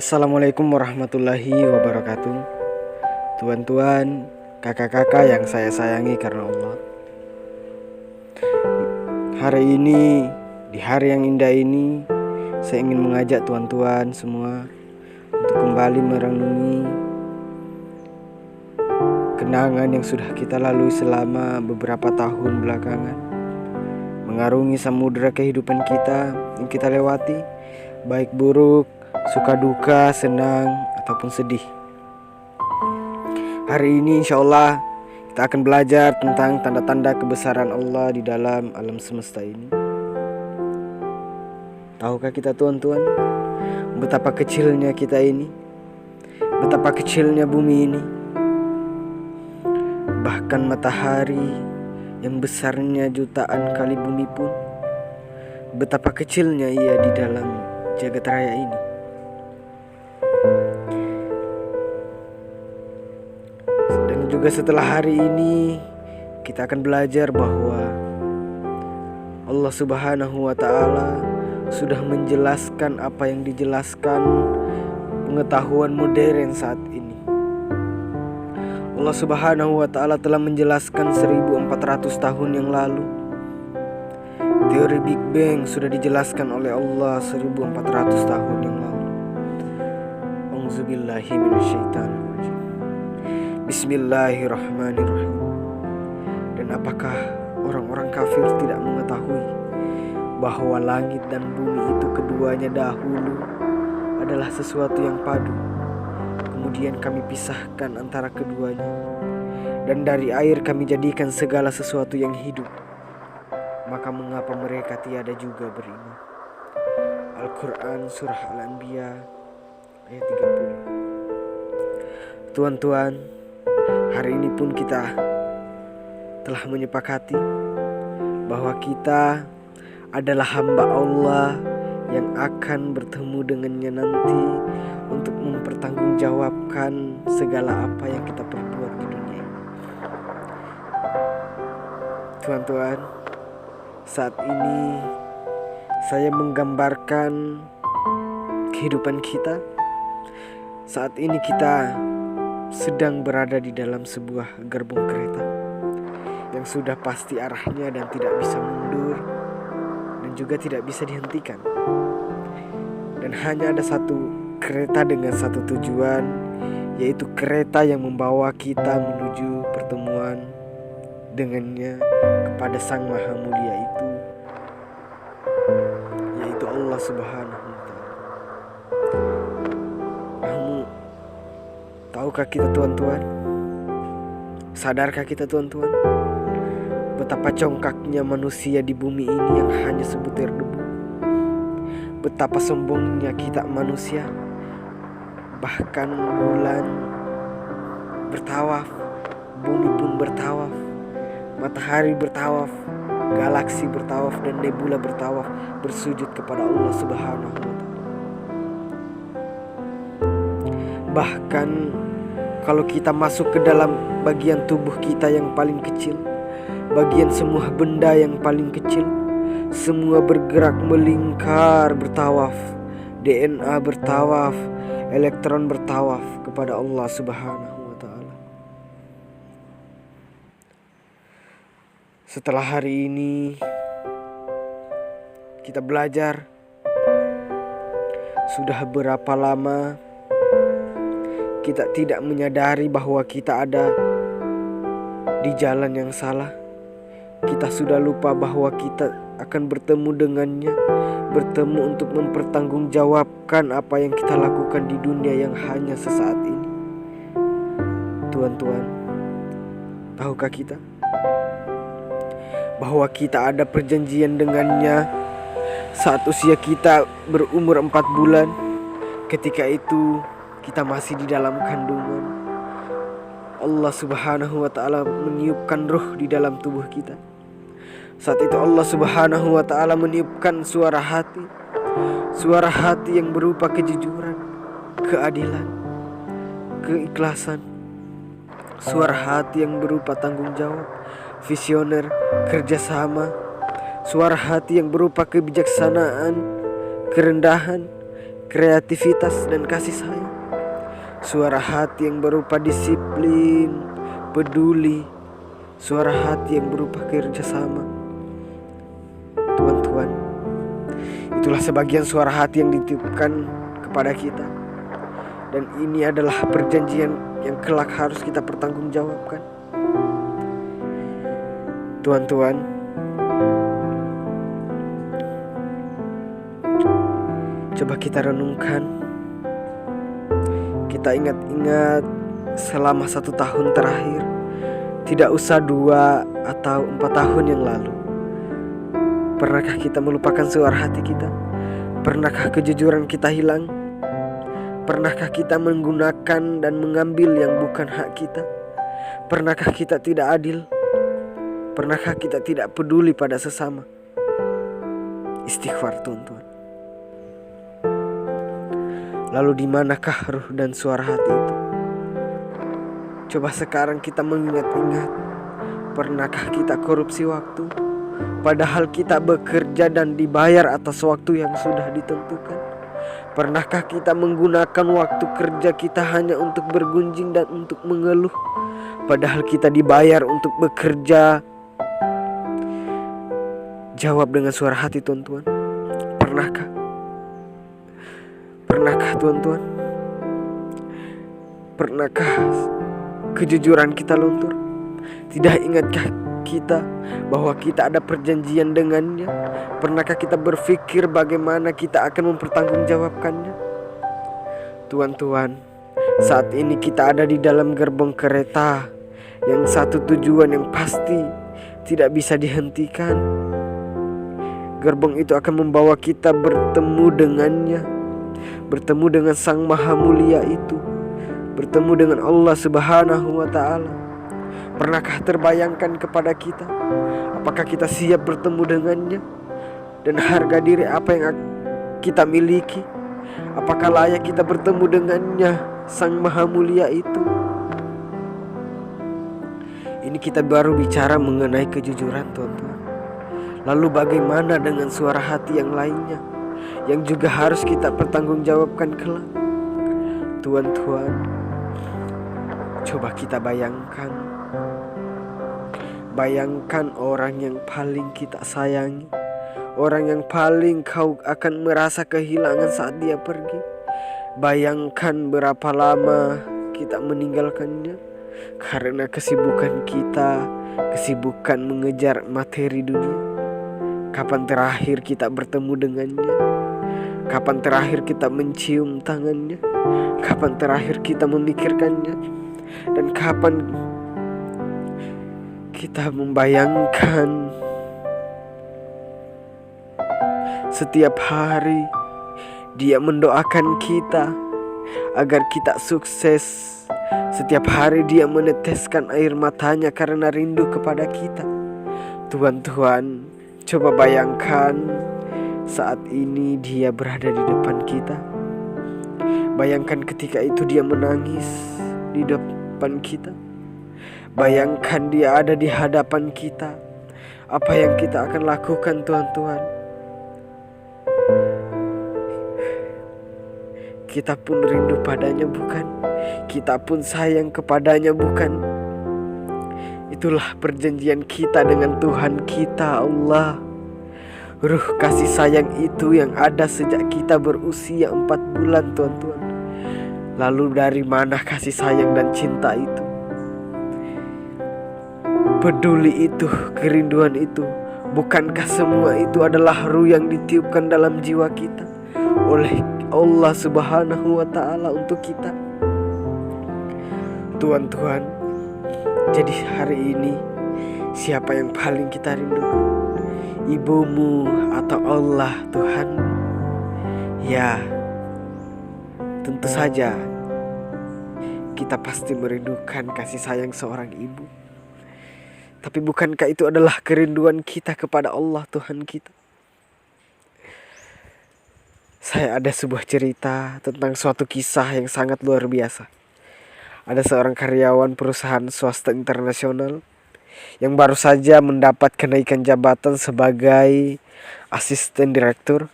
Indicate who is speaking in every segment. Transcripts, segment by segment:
Speaker 1: Assalamualaikum warahmatullahi wabarakatuh. Tuan-tuan, kakak-kakak yang saya sayangi karena Allah. Hari ini, di hari yang indah ini, saya ingin mengajak tuan-tuan semua untuk kembali merenungi kenangan yang sudah kita lalui selama beberapa tahun belakangan, mengarungi samudera kehidupan kita yang kita lewati, baik buruk, suka duka, senang, ataupun sedih. Hari ini insya Allah kita akan belajar tentang tanda-tanda kebesaran Allah di dalam alam semesta ini. Tahukah kita tuan-tuan, betapa kecilnya kita ini, betapa kecilnya bumi ini. Bahkan matahari yang besarnya jutaan kali bumi pun, betapa kecilnya ia di dalam jagat raya ini. Dan juga setelah hari ini kita akan belajar bahwa Allah Subhanahu wa Ta'ala sudah menjelaskan apa yang dijelaskan pengetahuan modern saat ini. Allah Subhanahu wa Ta'ala telah menjelaskan 1400 tahun yang lalu. Teori Big Bang sudah dijelaskan oleh Allah 1400 tahun yang lalu. Auzubillahi minasyaitonirrajim. Bismillahirrahmanirrahim. Dan apakah orang-orang kafir tidak mengetahui bahwa langit dan bumi itu keduanya dahulu adalah sesuatu yang padu, kemudian kami pisahkan antara keduanya, dan dari air kami jadikan segala sesuatu yang hidup, maka mengapa mereka tiada juga beriman? Al-Quran Surah Al-Anbiya ayat 30. Tuan-tuan, hari ini pun kita telah menyepakati bahwa kita adalah hamba Allah yang akan bertemu dengannya nanti untuk mempertanggungjawabkan segala apa yang kita perbuat di dunia ini. Tuan-tuan, saat ini saya menggambarkan kehidupan kita. Saat ini kita sedang berada di dalam sebuah gerbong kereta yang sudah pasti arahnya dan tidak bisa mundur dan juga tidak bisa dihentikan. Dan hanya ada satu kereta dengan satu tujuan, yaitu kereta yang membawa kita menuju pertemuan dengannya kepada Sang Maha Mulia itu, yaitu Allah Subhanahu wa Ta'ala. Namun, tahukah kita tuan-tuan? Sadarkah kita tuan-tuan? Betapa congkaknya manusia di bumi ini yang hanya sebutir debu. Betapa sombongnya kita manusia. Bahkan bulan bertawaf, bumi pun bertawaf, matahari bertawaf, galaksi bertawaf, dan nebula bertawaf bersujud kepada Allah Subhanahu wa Ta'ala. Bahkan kalau kita masuk ke dalam bagian tubuh kita yang paling kecil, bagian semua benda yang paling kecil, semua bergerak melingkar bertawaf. DNA bertawaf, elektron bertawaf kepada Allah Subhanahu wa Ta'ala. Setelah hari ini kita belajar, sudah berapa lama kita tidak menyadari bahwa kita ada di jalan yang salah. Kita sudah lupa bahwa kita akan bertemu dengannya, bertemu untuk mempertanggungjawabkan apa yang kita lakukan di dunia yang hanya sesaat ini. Tuan-tuan, tahukah kita bahwa kita ada perjanjian dengannya saat usia kita berumur 4 bulan? Ketika itu kita masih di dalam kandungan. Allah Subhanahu wa Ta'ala meniupkan ruh di dalam tubuh kita. Saat itu Allah Subhanahu wa Ta'ala meniupkan suara hati yang berupa kejujuran, keadilan, keikhlasan. Suara hati yang berupa tanggung jawab, visioner, kerjasama. Suara hati yang berupa kebijaksanaan, kerendahan, kreativitas dan kasih sayang. Suara hati yang berupa disiplin, peduli. Suara hati yang berupa kerjasama. Tuan-tuan, itulah sebagian suara hati yang ditiupkan kepada kita. Dan ini adalah perjanjian yang kelak harus kita pertanggungjawabkan. Tuan-tuan, coba kita renungkan. Kita ingat-ingat selama 1 tahun terakhir. Tidak usah 2 atau 4 tahun yang lalu. Pernahkah kita melupakan suara hati kita? Pernahkah kejujuran kita hilang? Pernahkah kita menggunakan dan mengambil yang bukan hak kita? Pernahkah kita tidak adil? Pernahkah kita tidak peduli pada sesama? Istighfar, tuan-tuan. Lalu di manakah ruh dan suara hati itu? Coba sekarang kita mengingat-ingat. Pernahkah kita korupsi waktu? Padahal kita bekerja dan dibayar atas waktu yang sudah ditentukan. Pernahkah kita menggunakan waktu kerja kita hanya untuk bergunjing dan untuk mengeluh? Padahal kita dibayar untuk bekerja. Jawab dengan suara hati, tuan-tuan. Pernahkah? Pernahkah, tuan-tuan? Pernahkah kejujuran kita luntur? Tidak ingatkah kita bahwa kita ada perjanjian dengannya? Pernahkah kita berpikir bagaimana kita akan mempertanggungjawabkannya? Tuan-tuan, saat ini kita ada di dalam gerbong kereta yang satu tujuan yang pasti tidak bisa dihentikan. Gerbong itu akan membawa kita bertemu dengannya, bertemu dengan Sang Maha Mulia itu, bertemu dengan Allah Subhanahu wa Ta'ala. Pernahkah terbayangkan kepada kita? Apakah kita siap bertemu dengannya? Dan harga diri apa yang kita miliki? Apakah layak kita bertemu dengannya, Sang Maha Mulia itu? Ini kita baru bicara mengenai kejujuran, tuan-tuan. Lalu bagaimana dengan suara hati yang lainnya, yang juga harus kita pertanggungjawabkan kelak? Tuan-tuan, coba kita bayangkan. Bayangkan orang yang paling kita sayangi, orang yang paling kau akan merasa kehilangan saat dia pergi. Bayangkan berapa lama kita meninggalkannya karena kesibukan kita, kesibukan mengejar materi dunia. Kapan terakhir kita bertemu dengannya? Kapan terakhir kita mencium tangannya? Kapan terakhir kita memikirkannya? Dan kapan kita membayangkan setiap hari dia mendoakan kita agar kita sukses. Setiap hari dia meneteskan air matanya karena rindu kepada kita. Tuan-tuan, coba bayangkan saat ini dia berada di depan kita. Bayangkan ketika itu dia menangis di depan kita. Bayangkan dia ada di hadapan kita. Apa yang kita akan lakukan, tuan-tuan? Kita pun rindu padanya, bukan? Kita pun sayang kepadanya, bukan? Itulah perjanjian kita dengan Tuhan kita, Allah. Ruh kasih sayang itu yang ada sejak kita berusia 4 bulan, tuan-tuan. Lalu dari mana kasih sayang dan cinta itu? Peduli itu, kerinduan itu, bukankah semua itu adalah ruh yang ditiupkan dalam jiwa kita oleh Allah Subhanahu wa Ta'ala untuk kita? Tuan-tuan, jadi hari ini siapa yang paling kita rindukan? Ibumu atau Allah, Tuhan? Ya, tentu saja kita pasti merindukan kasih sayang seorang ibu. Tapi bukankah itu adalah kerinduan kita kepada Allah, Tuhan kita? Saya ada sebuah cerita tentang suatu kisah yang sangat luar biasa. Ada seorang karyawan perusahaan swasta internasional yang baru saja mendapat kenaikan jabatan sebagai asisten direktur.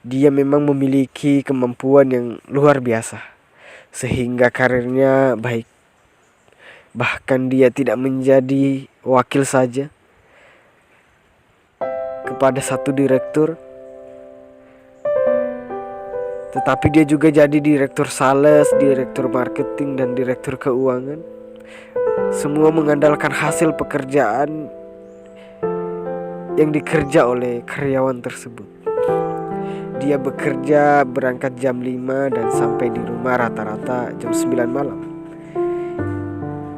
Speaker 1: Dia memang memiliki kemampuan yang luar biasa, sehingga karirnya baik. Bahkan dia tidak menjadi wakil saja kepada satu direktur, tetapi dia juga jadi direktur sales, direktur marketing, dan direktur keuangan. Semua mengandalkan hasil pekerjaan yang dikerja oleh karyawan tersebut. Dia bekerja berangkat jam 5 dan sampai di rumah rata-rata jam 9 malam.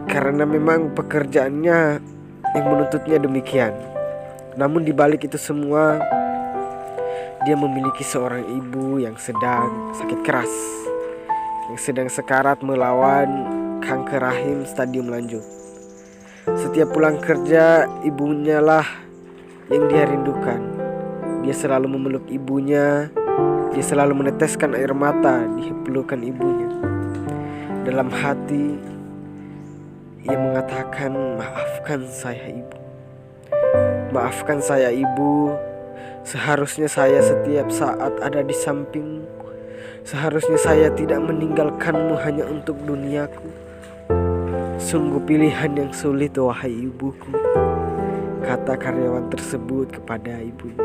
Speaker 1: Karena memang pekerjaannya yang menuntutnya demikian. Namun di balik itu semua, dia memiliki seorang ibu yang sedang sakit keras, yang sedang sekarat melawan kanker rahim stadium lanjut. Setiap pulang kerja, ibunya lah yang dia rindukan. Dia selalu memeluk ibunya. Dia selalu meneteskan air mata di pelukan ibunya. Dalam hati, ia mengatakan, "Maafkan saya, Ibu. Maafkan saya, Ibu. Seharusnya saya setiap saat ada di sampingmu. Seharusnya saya tidak meninggalkanmu hanya untuk duniaku. Sungguh pilihan yang sulit, wahai ibuku," kata karyawan tersebut kepada ibunya.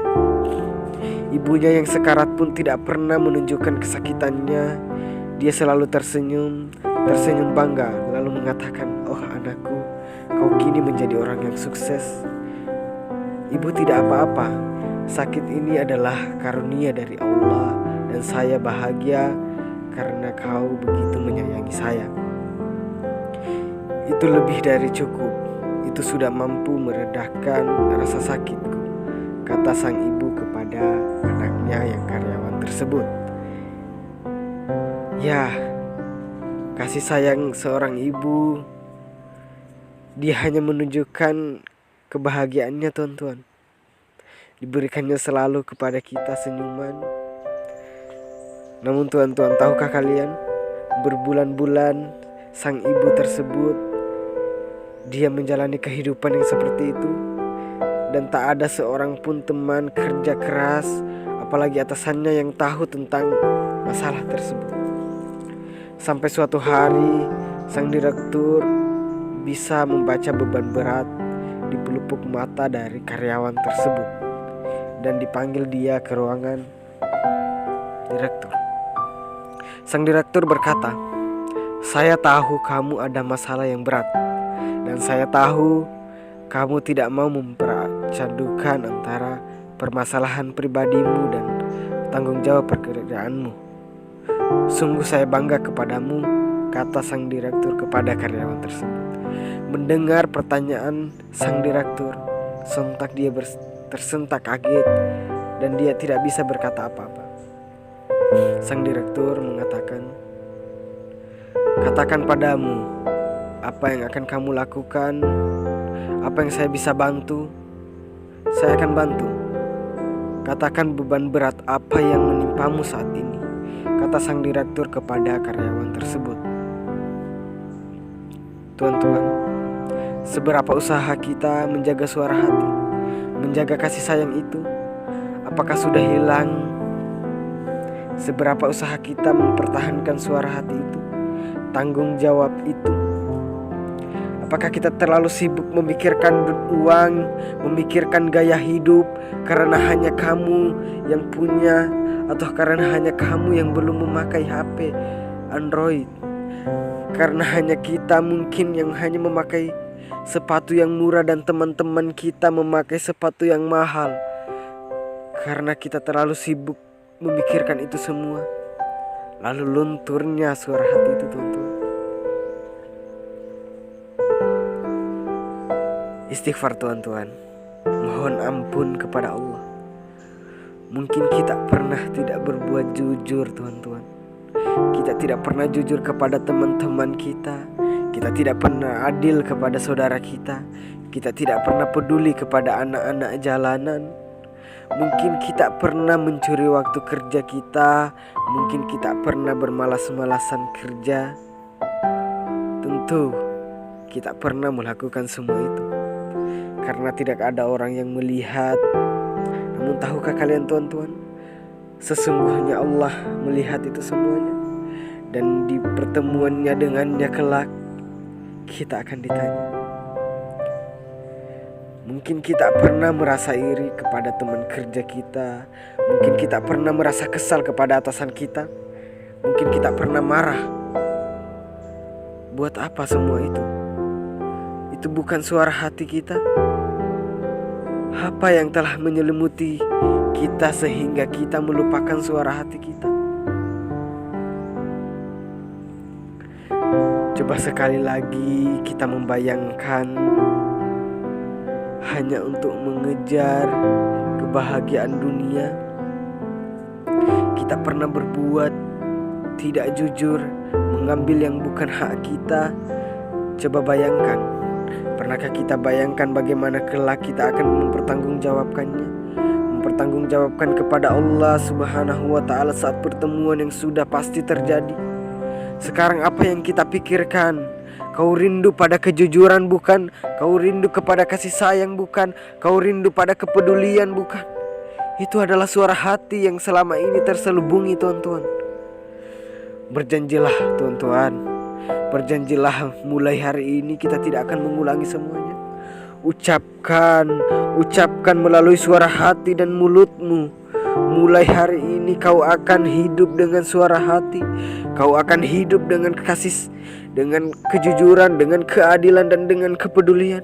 Speaker 1: Ibunya yang sekarat pun tidak pernah menunjukkan kesakitannya. Dia selalu tersenyum bangga, lalu mengatakan, "Oh anakku, kau kini menjadi orang yang sukses. Ibu tidak apa-apa. Sakit ini adalah karunia dari Allah, dan saya bahagia karena kau begitu menyayangi saya. Itu lebih dari cukup. Itu sudah mampu meredakan rasa sakitku," kata sang ibu kepada anaknya yang karyawan tersebut. Ya, kasih sayang seorang ibu, dia hanya menunjukkan kebahagiaannya, tuan-tuan. Diberikannya selalu kepada kita senyuman. Namun tuan-tuan, tahukah kalian, berbulan-bulan sang ibu tersebut, dia menjalani kehidupan yang seperti itu. Dan tak ada seorang pun teman kerja keras, apalagi atasannya, yang tahu tentang masalah tersebut. Sampai suatu hari, sang direktur bisa membaca beban berat di pelupuk mata dari karyawan tersebut, dan dipanggil dia ke ruangan direktur. Sang direktur berkata, "Saya tahu kamu ada masalah yang berat, dan saya tahu kamu tidak mau mempercadukan antara permasalahan pribadimu dan tanggung jawab pekerjaanmu. Sungguh saya bangga kepadamu," kata sang direktur kepada karyawan tersebut. Mendengar pertanyaan sang direktur, sontak dia tersentak kaget dan dia tidak bisa berkata apa-apa. Sang direktur mengatakan, "Katakan padamu, apa yang akan kamu lakukan? Apa yang saya bisa bantu? Saya akan bantu. Katakan beban berat apa yang menimpamu saat ini," kata sang direktur kepada karyawan tersebut. Tuan-tuan, seberapa usaha kita menjaga suara hati, menjaga kasih sayang itu, apakah sudah hilang? Seberapa usaha kita mempertahankan suara hati itu, tanggung jawab itu? Apakah kita terlalu sibuk memikirkan uang, memikirkan gaya hidup, karena hanya kamu yang punya, atau karena hanya kamu yang belum memakai HP Android? Karena hanya kita mungkin yang hanya memakai sepatu yang murah dan teman-teman kita memakai sepatu yang mahal. Karena kita terlalu sibuk memikirkan itu semua, lalu lunturnya suara hati itu, teman-teman. Istighfar, tuan-tuan. Mohon ampun kepada Allah. Mungkin kita pernah tidak berbuat jujur, tuan-tuan. Kita tidak pernah jujur kepada teman-teman kita. Kita tidak pernah adil kepada saudara kita. Kita tidak pernah peduli kepada anak-anak jalanan. Mungkin kita pernah mencuri waktu kerja kita. Mungkin kita pernah bermalas-malasan kerja. Tentu kita pernah melakukan semua itu karena tidak ada orang yang melihat. Namun tahukah kalian, tuan-tuan, Sesungguhnya Allah melihat itu semuanya, dan di pertemuannya dengannya kelak kita akan ditanya. Mungkin kita pernah merasa iri kepada teman kerja kita. Mungkin kita pernah merasa kesal kepada atasan kita. Mungkin kita pernah marah. Buat apa semua itu? Itu bukan suara hati kita. Apa yang telah menyelimuti kita sehingga kita melupakan suara hati kita? Coba sekali lagi kita membayangkan hanya untuk mengejar kebahagiaan dunia. Kita pernah berbuat tidak jujur, mengambil yang bukan hak kita. Coba bayangkan, pernahkah kita bayangkan bagaimana kelak kita akan mempertanggungjawabkannya? Mempertanggungjawabkan kepada Allah Subhanahu wa Ta'ala saat pertemuan yang sudah pasti terjadi. Sekarang apa yang kita pikirkan? Kau rindu pada kejujuran bukan? Kau rindu kepada kasih sayang bukan? Kau rindu pada kepedulian bukan? Itu adalah suara hati yang selama ini terselubungi, tuan-tuan. Berjanjilah, tuan-tuan. Berjanjilah mulai hari ini kita tidak akan mengulangi semuanya. Ucapkan melalui suara hati dan mulutmu. Mulai hari ini kau akan hidup dengan suara hati. Kau akan hidup dengan kasih, dengan kejujuran, dengan keadilan, dan dengan kepedulian.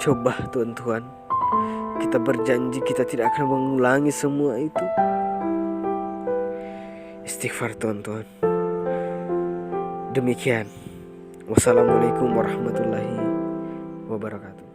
Speaker 1: Coba, tuan-tuan, kita berjanji kita tidak akan mengulangi semua itu. Istighfar, tuan-tuan. Demikian. Wassalamualaikum warahmatullahi wabarakatuh.